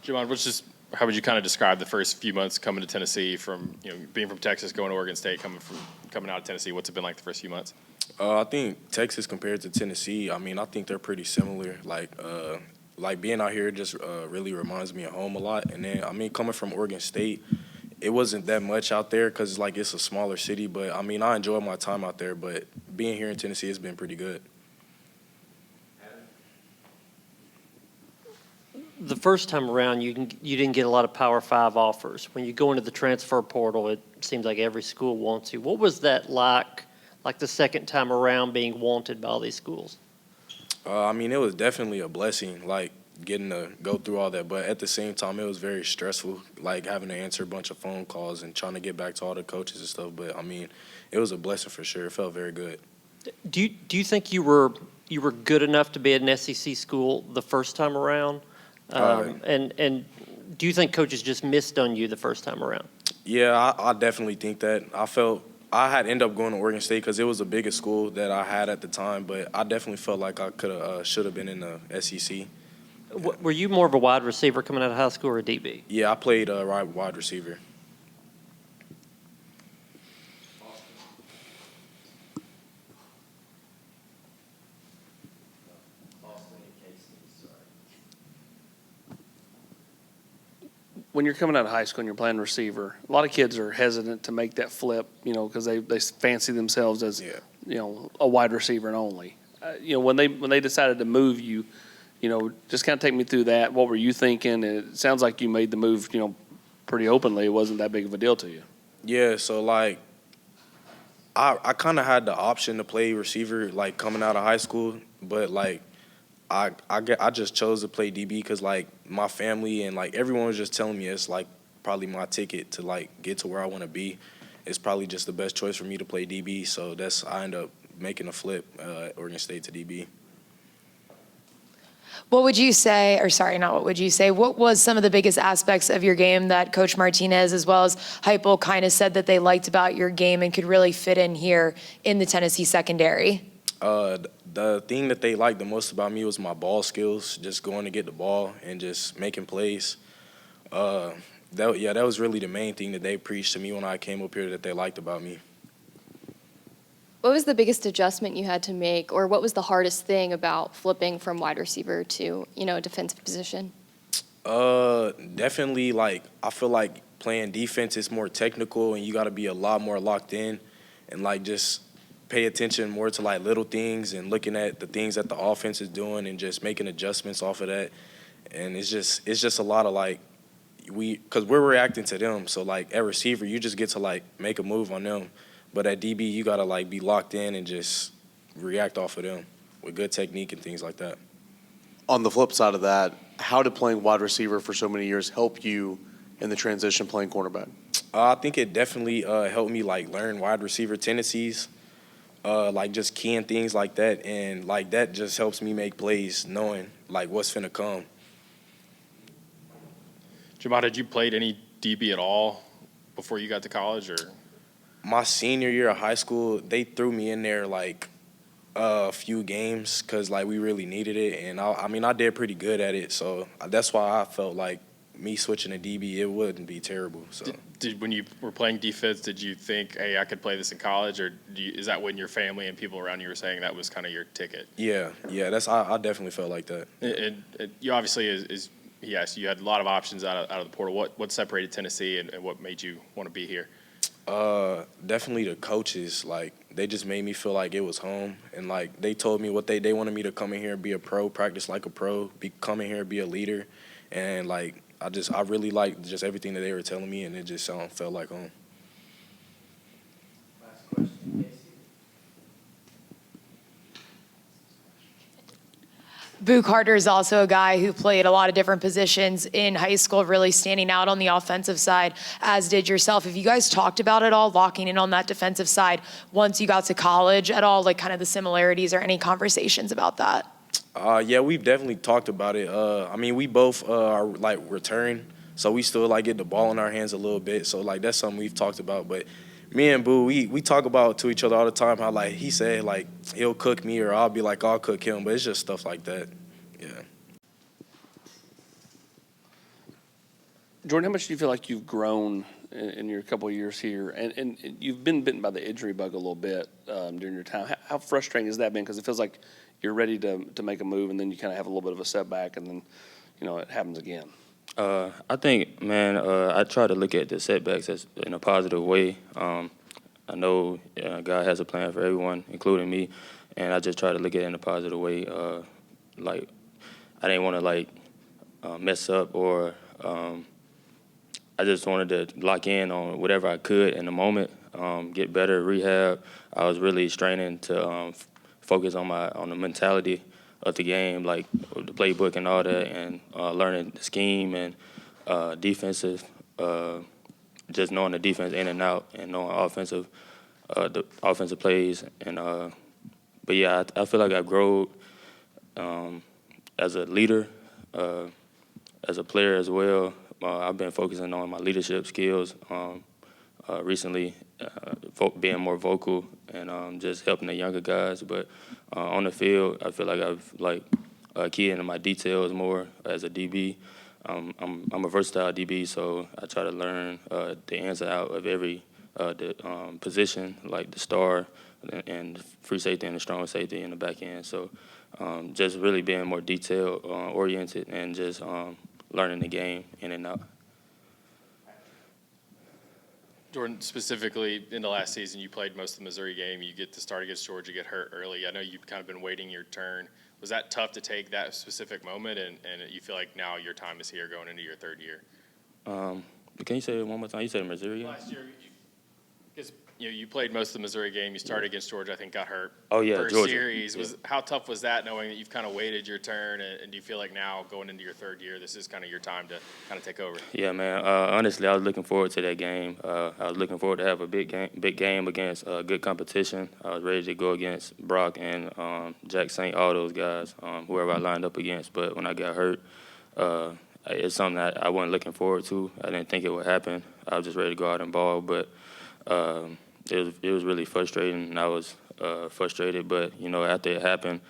Jermod, how would you kind of describe the first few months coming to Tennessee from, being from Texas, going to Oregon State, coming out of Tennessee? What's it been like the first few months? I think Texas compared to Tennessee, I think they're pretty similar. Like being out here just really reminds me of home a lot. And then, coming from Oregon State, it wasn't that much out there because, it's a smaller city. But, I enjoyed my time out there. But being here in Tennessee has been pretty good. The first time around, you didn't get a lot of Power 5 offers. When you go into the transfer portal, it seems like every school wants you. What was that like the second time around being wanted by all these schools? It was definitely a blessing, getting to go through all that. But at the same time, it was very stressful, having to answer a bunch of phone calls and trying to get back to all the coaches and stuff. But, it was a blessing for sure. It felt very good. Do you think you were good enough to be at an SEC school the first time around? And do you think coaches just missed on you the first time around? Yeah, I definitely think that. I had ended up going to Oregon State because it was the biggest school that I had at the time, but I definitely felt like I should have been in the SEC. Were you more of a wide receiver coming out of high school or a DB? Yeah, I played wide receiver. When you're coming out of high school and you're playing receiver, a lot of kids are hesitant to make that flip, because they fancy themselves as, a wide receiver and only. When they decided to move you, just kind of take me through that. What were you thinking? It sounds like you made the move, pretty openly. It wasn't that big of a deal to you. Yeah, so I kind of had the option to play receiver coming out of high school, but I just chose to play DB because my family and everyone was just telling me it's probably my ticket to get to where I want to be. It's probably just the best choice for me to play DB. So I ended up making a flip Oregon State to DB. What would you say, or sorry, not what would you say, what was some of the biggest aspects of your game that Coach Martinez as well as Heupel kind of said that they liked about your game and could really fit in here in the Tennessee secondary? The thing that they liked the most about me was my ball skills, just going to get the ball and just making plays. That was really the main thing that they preached to me when I came up here that they liked about me. What was the biggest adjustment you had to make, or what was the hardest thing about flipping from wide receiver to, a defensive position? Definitely, I feel like playing defense is more technical and you got to be a lot more locked in and, just pay attention more to, little things and looking at the things that the offense is doing and just making adjustments off of that. And it's just a lot of, because we're reacting to them. So, at receiver, you just get to, make a move on them. But at DB, you got to, be locked in and just react off of them with good technique and things like that. On the flip side of that, how did playing wide receiver for so many years help you in the transition playing cornerback? I think it definitely helped me, learn wide receiver tendencies, just keying things like that. And, that just helps me make plays knowing, what's finna come. Jermod, had you played any DB at all before you got to college, or? My senior year of high school, they threw me in there a few games because we really needed it, and I did pretty good at it, so that's why I felt like me switching to DB, it wouldn't be terrible. So when you were playing defense, did you think, hey, I could play this in college, or is that when your family and people around you were saying that was kind of your ticket? Yeah, I definitely felt like that. And you obviously yes, you had a lot of options out of the portal. What separated Tennessee and what made you want to be here? Definitely the coaches. They just made me feel like it was home, and they told me what they wanted me to come in here and be a pro, practice like a pro, come in here and be a leader, and I really liked just everything that they were telling me, and it just felt like home. Last question, Casey. Boo Carter is also a guy who played a lot of different positions in high school, really standing out on the offensive side, as did yourself. Have you guys talked about it all, locking in on that defensive side once you got to college at all, kind of the similarities or any conversations about that? Yeah, we've definitely talked about it. We both are return, so we still get the ball in our hands a little bit. So that's something we've talked about. But me and Boo, we talk about to each other all the time how he said he'll cook me or I'll be I'll cook him. But it's just stuff like that. Yeah. Jourdan, how much do you feel like you've grown in your couple of years here? And you've been bitten by the injury bug a little bit during your time. How frustrating has that been? Because it feels like you're ready to make a move, and then you kind of have a little bit of a setback, and then, it happens again. I think, man, I try to look at the setbacks as in a positive way. I know God has a plan for everyone, including me, and I just try to look at it in a positive way. Like, I didn't want to mess up, or I just wanted to lock in on whatever I could in the moment, get better, rehab. I was really straining to focus on the mentality of the game, like the playbook and all that, and learning the scheme and defensive, just knowing the defense in and out, and knowing the offensive plays. And but yeah, I feel like I've grown as a leader, as a player as well. I've been focusing on my leadership skills recently, being more vocal and just helping the younger guys. But on the field, I feel like I've keyed into my details more as a DB. I'm a versatile DB, so I try to learn the ins and outs of every position, like the star and the free safety and the strong safety in the back end. So just really being more detail oriented and just learning the game in and out. Jourdan, specifically in the last season, you played most of the Missouri game. You get to start against Georgia, get hurt early. I know you've kind of been waiting your turn. Was that tough to take that specific moment, and you feel like now your time is here going into your third year? Can you say it one more time? You said Missouri? Last year, because you played most of the Missouri game. You started against Georgia, I think, got hurt. Oh, yeah, first Georgia. series. How tough was that, knowing that you've kind of waited your turn, and do you feel like now going into your third year, this is kind of your time to kind of take over? Yeah, man. Honestly, I was looking forward to that game. I was looking forward to have a big game against good competition. I was ready to go against Brock and Jack Saint, all those guys, whoever I lined up against. But when I got hurt, it's something that I wasn't looking forward to. I didn't think it would happen. I was just ready to go out and ball, but it was really frustrating, and I was frustrated. But after it happened,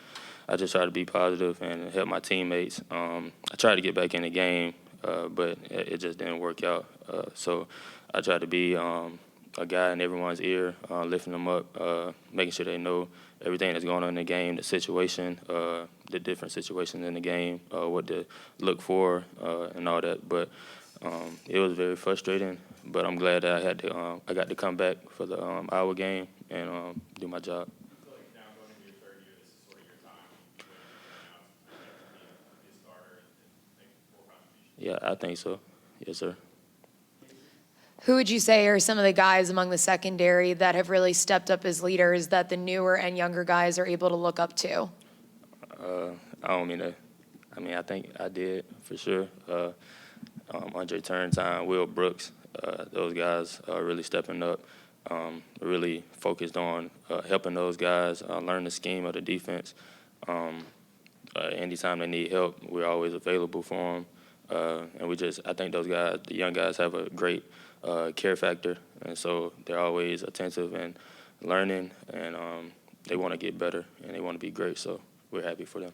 I just tried to be positive and help my teammates. I tried to get back in the game, but it just didn't work out. So I tried to be a guy in everyone's ear, lifting them up, making sure they know everything that's going on in the game, the situation, the different situations in the game, what to look for, and all that. But it was very frustrating. But I'm glad that I got to come back for the Iowa game and do my job. I feel like now going into your third year, this is sort of your time to be a starter and make full contributions. Yeah, I think so. Yes, sir. Who would you say are some of the guys among the secondary that have really stepped up as leaders that the newer and younger guys are able to look up to? I don't mean to. I think I did for sure. Andre Turrentine, Will Brooks, those guys are really stepping up. Really focused on helping those guys learn the scheme of the defense. Anytime they need help, we're always available for them. And I think those guys, the young guys, have a great care factor, and so they're always attentive and learning, and they want to get better and they want to be great. So we're happy for them.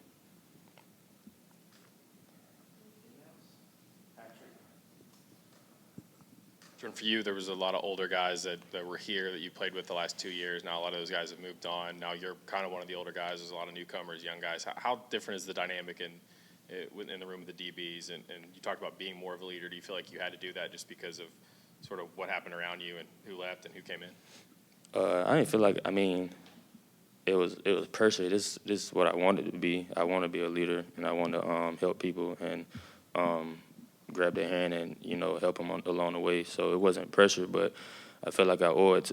Jordan, for you, there was a lot of older guys that were here that you played with the last 2 years. Now a lot of those guys have moved on. Now you're kind of one of the older guys. There's a lot of newcomers, young guys. How different is the dynamic in the room of the DBs? And you talked about being more of a leader. Do you feel like you had to do that just because of sort of what happened around you and who left and who came in? I didn't feel like, it was pressure. This is what I wanted to be. I want to be a leader, and I want to help people and grab their hand and help them along the way. So it wasn't pressure, but I felt like I owed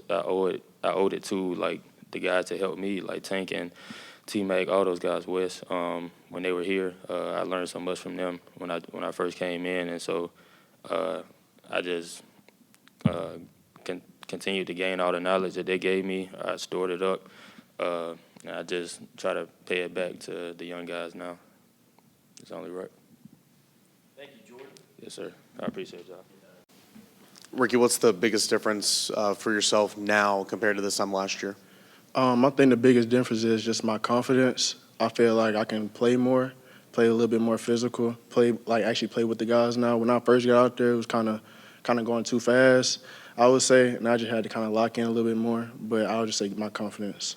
it to like the guys that helped me, like Tank and T-Mac, all those guys, Wes. When they were here, I learned so much from them when I first came in, and so I just continued to gain all the knowledge that they gave me. I stored it up, and I just try to pay it back to the young guys now. It's only right. Thank you, Jourdan. Yes, sir. I appreciate y'all. Rickey, what's the biggest difference for yourself now compared to this time last year? I think the biggest difference is just my confidence. I feel like I can play more play a little bit more physical, actually play with the guys now. When I first got out there, it was kind of going too fast, I would say, and I just had to kind of lock in a little bit more. But I would just say my confidence.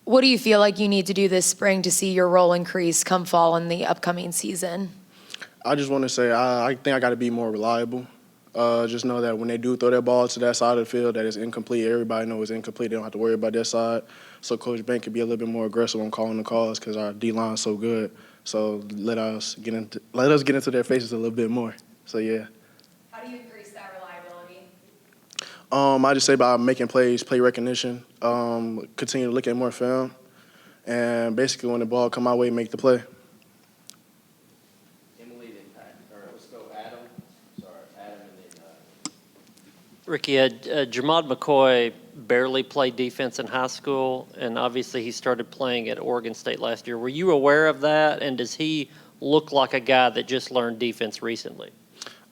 What do you feel like you need to do this spring to see your role increase come fall in the upcoming season? I just want to say I think I got to be more reliable. Just know that when they do throw that ball to that side of the field that is incomplete, everybody knows it's incomplete. They don't have to worry about that side. So Coach Bank can be a little bit more aggressive on calling the calls because our D-line is so good. So let us get into their faces a little bit more. So, yeah. How do you increase that reliability? I just say by making plays, play recognition, continue to look at more film, and basically when the ball come my way, make the play. Rickey, Jermod McCoy barely played defense in high school, and obviously he started playing at Oregon State last year. Were you aware of that, and does he look like a guy that just learned defense recently?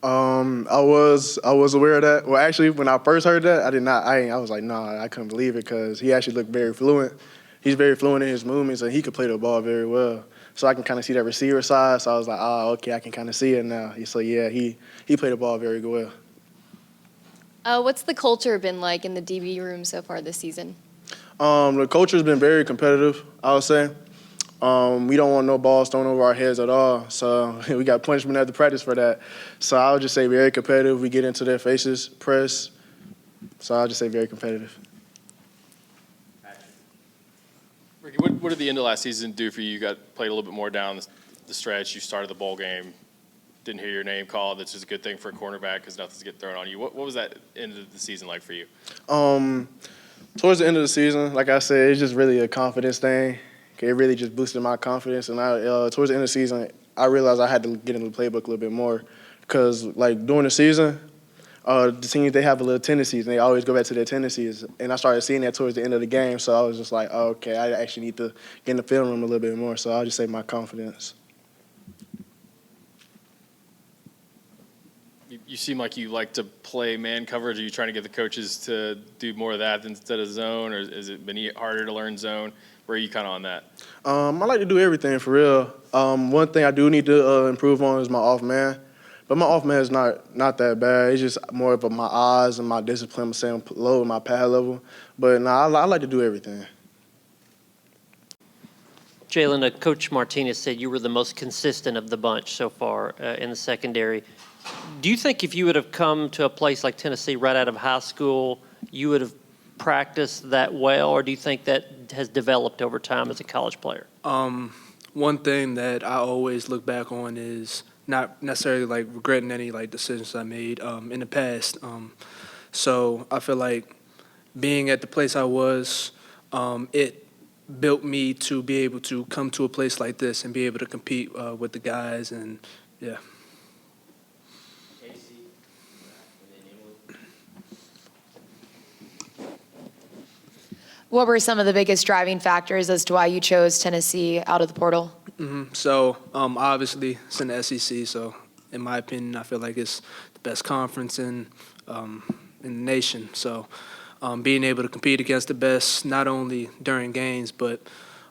I was aware of that. Well, actually, when I first heard that, I did not. I was like, nah, I couldn't believe it because he actually looked very fluent. He's very fluent in his movements, and he could play the ball very well. So I can kind of see that receiver side. So I was like, okay, I can kind of see it now. So yeah, he played the ball very well. What's the culture been like in the DB room so far this season? The culture's been very competitive, I would say. We don't want no balls thrown over our heads at all. So we got punishment after practice for that. So I would just say very competitive. We get into their faces, press. So I'll just say very competitive. Rickey, what did the end of last season do for you? You got played a little bit more down the stretch. You started the bowl game. Didn't hear your name called. That's just a good thing for a cornerback because nothing's getting thrown on you. What was that end of the season like for you? Towards the end of the season, like I said, it's just really a confidence thing. It really just boosted my confidence. And towards the end of the season, I realized I had to get into the playbook a little bit more because, like, during the season, the teams, they have a little tendencies, and they always go back to their tendencies. And I started seeing that towards the end of the game, so I was just like, okay, I actually need to get in the film room a little bit more. So I'll just say my confidence. You seem like you like to play man coverage. Are you trying to get the coaches to do more of that instead of zone, or has it been harder to learn zone? Where are you kind of on that? I like to do everything for real. One thing I do need to improve on is my off man. But my off man is not that bad. It's just more of my eyes and my discipline, saying low my pad level. But I like to do everything. Jalen, Coach Martinez said you were the most consistent of the bunch so far in the secondary. Do you think if you would have come to a place like Tennessee right out of high school, you would have practiced that well, or do you think that has developed over time as a college player? One thing that I always look back on is not necessarily like regretting any like decisions I made in the past. So I feel like being at the place I was, it built me to be able to come to a place like this and be able to compete with the guys, and yeah. What were some of the biggest driving factors as to why you chose Tennessee out of the portal? So obviously it's in the SEC, so in my opinion, I feel like it's the best conference in the nation. So being able to compete against the best, not only during games, but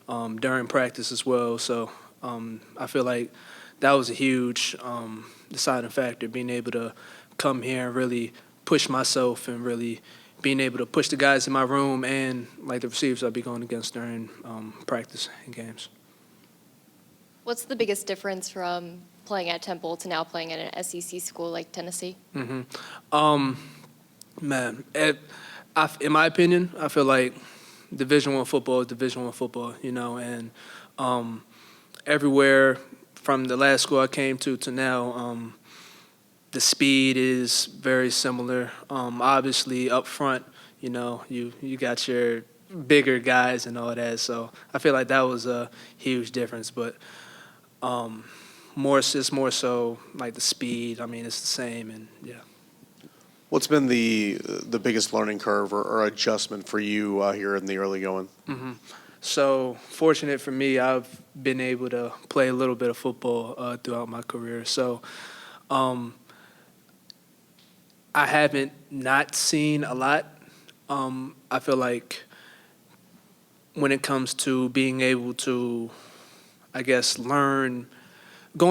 during practice as well. So I feel like that was a huge deciding factor, being able to come here and really push myself and really being able to push the guys in my room and like the receivers I'll be going against during practice and games. What's the biggest difference from playing at Temple to now playing at an SEC school like Tennessee? Man, in my opinion, I feel like Division I football is Division I football, you know, and everywhere from the last school I came to now, the speed is very similar. Obviously, up front, you know, you got your bigger guys and all that. So I feel like that was a huge difference. But it's more so like the speed. I mean, it's the same, and yeah. What's been the biggest learning curve or adjustment for you here in the early going? So fortunate for me, I've been able to play a little bit of football throughout my career. So I haven't not seen a lot. I feel like when it comes to being able to, I guess, going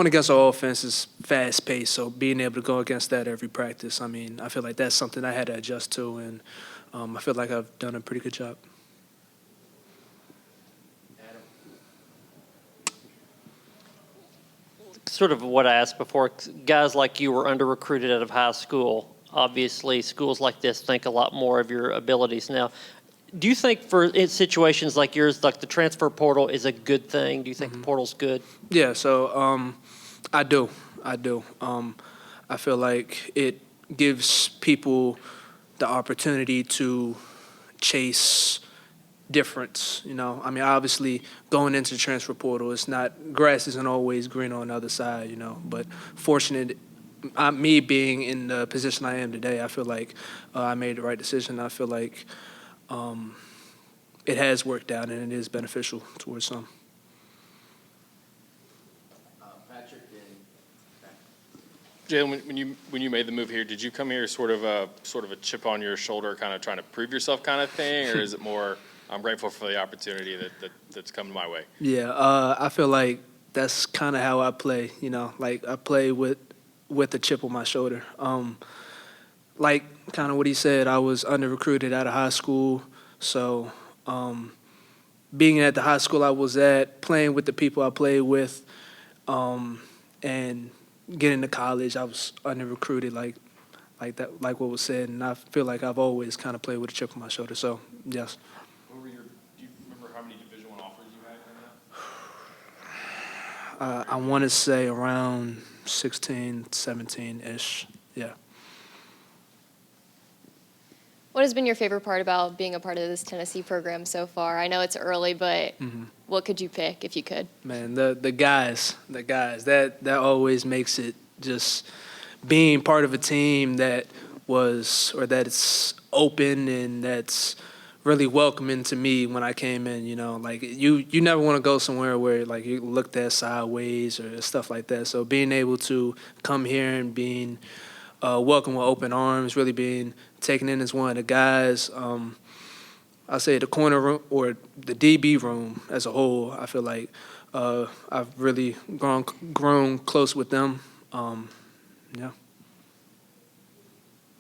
against our offense is fast-paced, so being able to go against that every practice, I mean, I feel like that's something I had to adjust to, and I feel like I've done a pretty good job. Sort of what I asked before, guys like you were under-recruited out of high school. Obviously, schools like this think a lot more of your abilities now. Do you think in situations like yours, like the transfer portal is a good thing? Do you think the portal's good? Yeah, so I do. I feel like it gives people the opportunity to chase difference, you know. I mean, obviously, going into the transfer portal, grass isn't always green on the other side, you know. But fortunate, me being in the position I am today, I feel like I made the right decision. I feel like it has worked out and it is beneficial towards some. Patrick and Jalen, when you made the move here, did you come here sort of a chip on your shoulder, kind of trying to prove yourself kind of thing, or is it more I'm grateful for the opportunity that's come my way? Yeah, I feel like that's kind of how I play. You know, like I play with a chip on my shoulder. Like kind of what he said, I was under recruited out of high school, so being at the high school I was at, playing with the people I played with, and getting to college, I was under recruited like that, like what was said, and I feel like I've always kind of played with a chip on my shoulder. So yes. Do you remember how many Division I offers you had coming up? I want to say around 16, 17-ish. Yeah. What has been your favorite part about being a part of this Tennessee program so far? I know it's early, but what could you pick if you could? Man, the guys, that always makes it just being part of a team that's open and that's really welcoming to me when I came in, you know. Like you never want to go somewhere where like you looked at sideways or stuff like that. So being able to come here and being welcomed with open arms, really being taken in as one of the guys. I say the corner room or the DB room as a whole, I feel like I've really grown close with them. Yeah.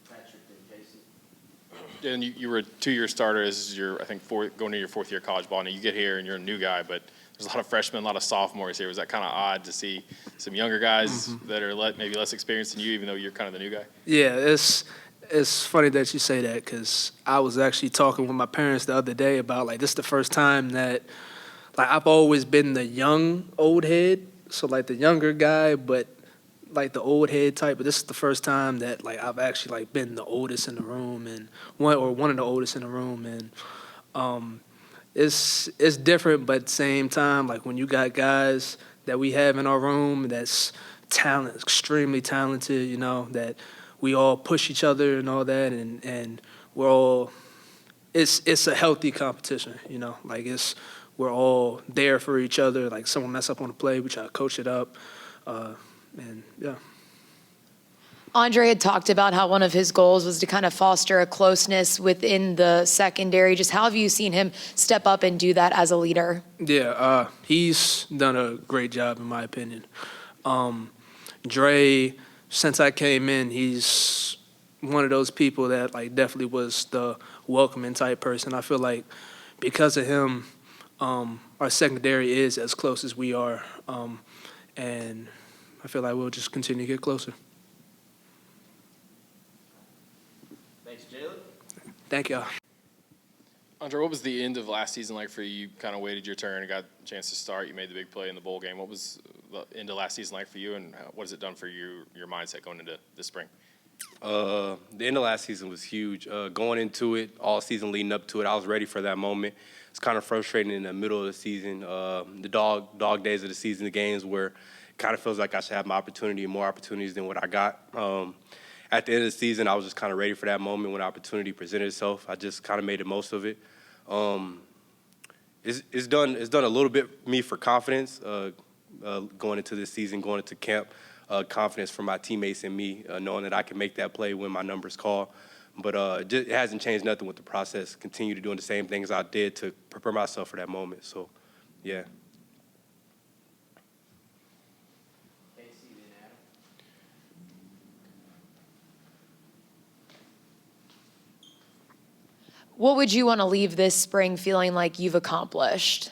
Patrick and Casey. And you were a 2-year starter. This is your, I think, going into your 4th year of college ball. Now you get here and you're a new guy, but there's a lot of freshmen, a lot of sophomores here. Was that kind of odd to see some younger guys that are maybe less experienced than you, even though you're kind of the new guy? Yeah, it's funny that you say that because I was actually talking with my parents the other day about like this is the first time that like I've always been the young old head, so like the younger guy, but like the old head type. But this is the first time that like I've actually like been the oldest in the room and one of the oldest in the room, and it's different, but at the same time, like when you got guys that we have in our room that's extremely talented, you know, that we all push each other and all that, and we're all it's a healthy competition, you know, like we're all there for each other. Like someone mess up on a play, we try to coach it up, and yeah. Andre had talked about how one of his goals was to kind of foster a closeness within the secondary. Just how have you seen him step up and do that as a leader? Yeah, he's done a great job in my opinion. Dre, since I came in, he's one of those people that like definitely was the welcoming type person. I feel like because of him, our secondary is as close as we are, and I feel like we'll just continue to get closer. Thanks, Jalen. Thank y'all. Andre, what was the end of last season like for you? You kind of waited your turn and got a chance to start. You made the big play in the bowl game. What was the end of last season like for you, and what has it done for your mindset going into this spring? The end of last season was huge. Going into it, all season leading up to it, I was ready for that moment. It's kind of frustrating in the middle of the season, the dog days of the season, the games where it kind of feels like I should have my opportunity and more opportunities than what I got. At the end of the season, I was just kind of ready for that moment when opportunity presented itself. I just kind of made the most of it. It's done a little bit for me for confidence going into this season, going into camp. Confidence for my teammates and me, knowing that I can make that play when my numbers call. But it hasn't changed nothing with the process. Continue to doing the same things I did to prepare myself for that moment. So, yeah. What would you want to leave this spring feeling like you've accomplished?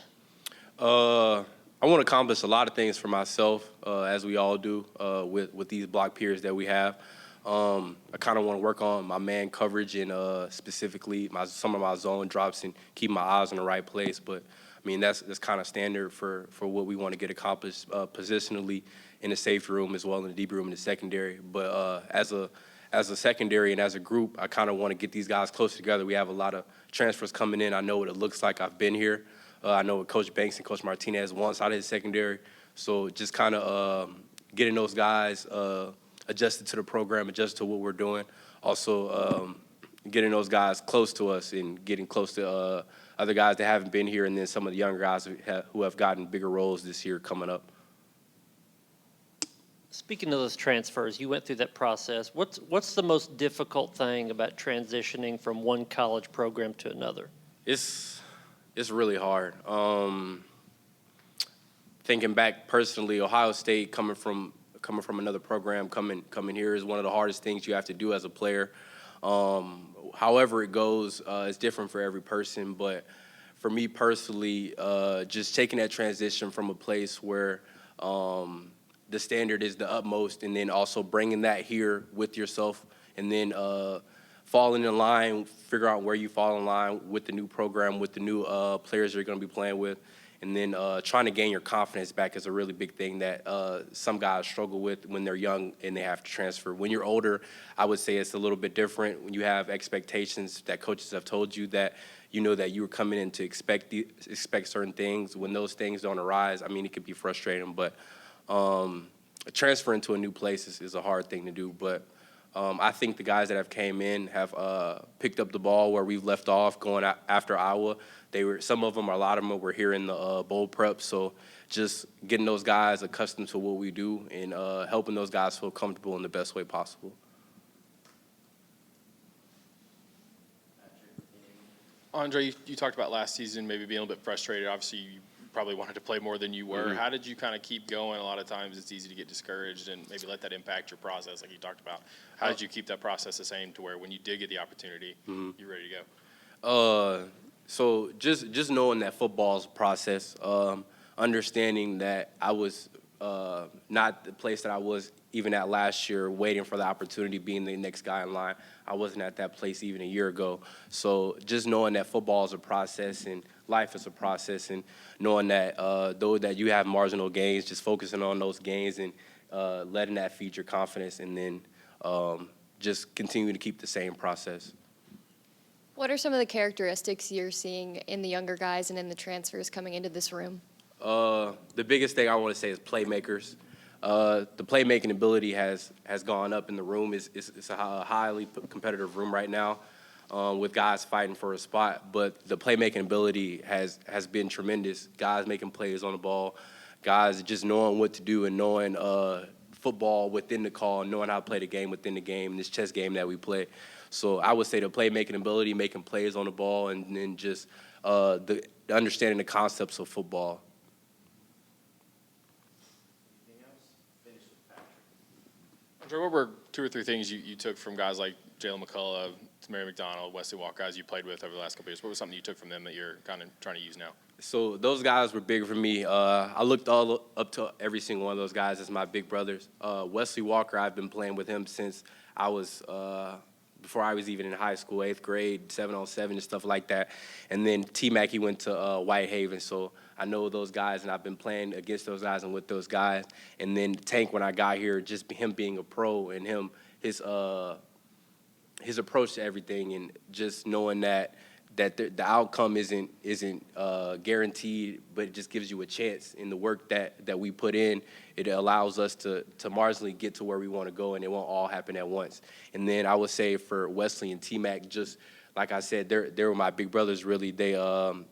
I want to accomplish a lot of things for myself, as we all do with these block periods that we have. I kind of want to work on my man coverage and specifically some of my zone drops and keep my eyes in the right place. But I mean that's kind of standard for what we want to get accomplished positionally in the safety room as well in the deep room in the secondary. But as a secondary and as a group, I kind of want to get these guys closer together. We have a lot of transfers coming in. I know what it looks like. I've been here. I know what Coach Banks and Coach Martinez wants out of his secondary. So just kind of getting those guys adjusted to the program, adjusted to what we're doing. Also getting those guys close to us and getting close to other guys that haven't been here, and then some of the younger guys who have gotten bigger roles this year coming up. Speaking of those transfers, you went through that process. What's the most difficult thing about transitioning from one college program to another? It's really hard. Thinking back personally, Ohio State coming from another program, coming here is one of the hardest things you have to do as a player. However it goes, it's different for every person. But for me personally, just taking that transition from a place where the standard is the utmost, and then also bringing that here with yourself, and then falling in line, figure out where you fall in line with the new program, with the new players you're going to be playing with, and then trying to gain your confidence back is a really big thing that some guys struggle with when they're young and they have to transfer. When you're older, I would say it's a little bit different. When you have expectations that coaches have told you that you know that you were coming in to expect certain things. When those things don't arise, I mean, it could be frustrating, but transferring to a new place is a hard thing to do. But I think the guys that have came in have picked up the ball where we've left off going after Iowa. Some of them, or a lot of them, were here in the bowl prep. So just getting those guys accustomed to what we do and helping those guys feel comfortable in the best way possible. Andre, you talked about last season maybe being a little bit frustrated. Obviously, you probably wanted to play more than you were. Mm-hmm. How did you kind of keep going? A lot of times it's easy to get discouraged and maybe let that impact your process like you talked about. How did you keep that process the same to where when you did get the opportunity, you're ready to go? So just knowing that football's a process, understanding that I was not the place that I was even at last year, waiting for the opportunity, being the next guy in line. I wasn't at that place even a year ago. So just knowing that football is a process and life is a process, and knowing that though that you have marginal gains, just focusing on those gains and letting that feed your confidence, and then just continue to keep the same process. What are some of the characteristics you're seeing in the younger guys and in the transfers coming into this room? The biggest thing I want to say is playmakers. The playmaking ability has gone up in the room. It's a highly competitive room right now with guys fighting for a spot. But the playmaking ability has been tremendous. Guys making plays on the ball, guys just knowing what to do and knowing football within the call, knowing how to play the game within the game, this chess game that we play. So I would say the playmaking ability, making plays on the ball, and then just the understanding the concepts of football. Andre, what were 2 or 3 things you took from guys like Jalen McCoy, Mary McDonald, Wesley Walker, guys you played with over the last couple of years? What was something you took from them that you're kind of trying to use now? So those guys were big for me. I looked all up to every single one of those guys as my big brothers. Wesley Walker, I've been playing with him since I was before I was even in high school, 8th grade, 7-on-7 and stuff like that. And then T-Mac, he went to Whitehaven, so I know those guys, and I've been playing against those guys and with those guys. And then Tank, when I got here, just him being a pro and his approach to everything, and just knowing that the outcome isn't guaranteed, but it just gives you a chance in the work that we put in. It allows us to marginally get to where we want to go, and it won't all happen at once. And then I would say for Wesley and T-Mac, just like I said, they were my big brothers, really. They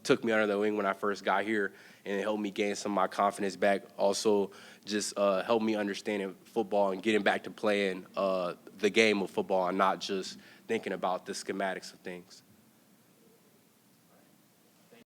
took me under their wing when I first got here, and it helped me gain some of my confidence back. Also, just helped me understanding football and getting back to playing the game of football and not just thinking about the schematics of things.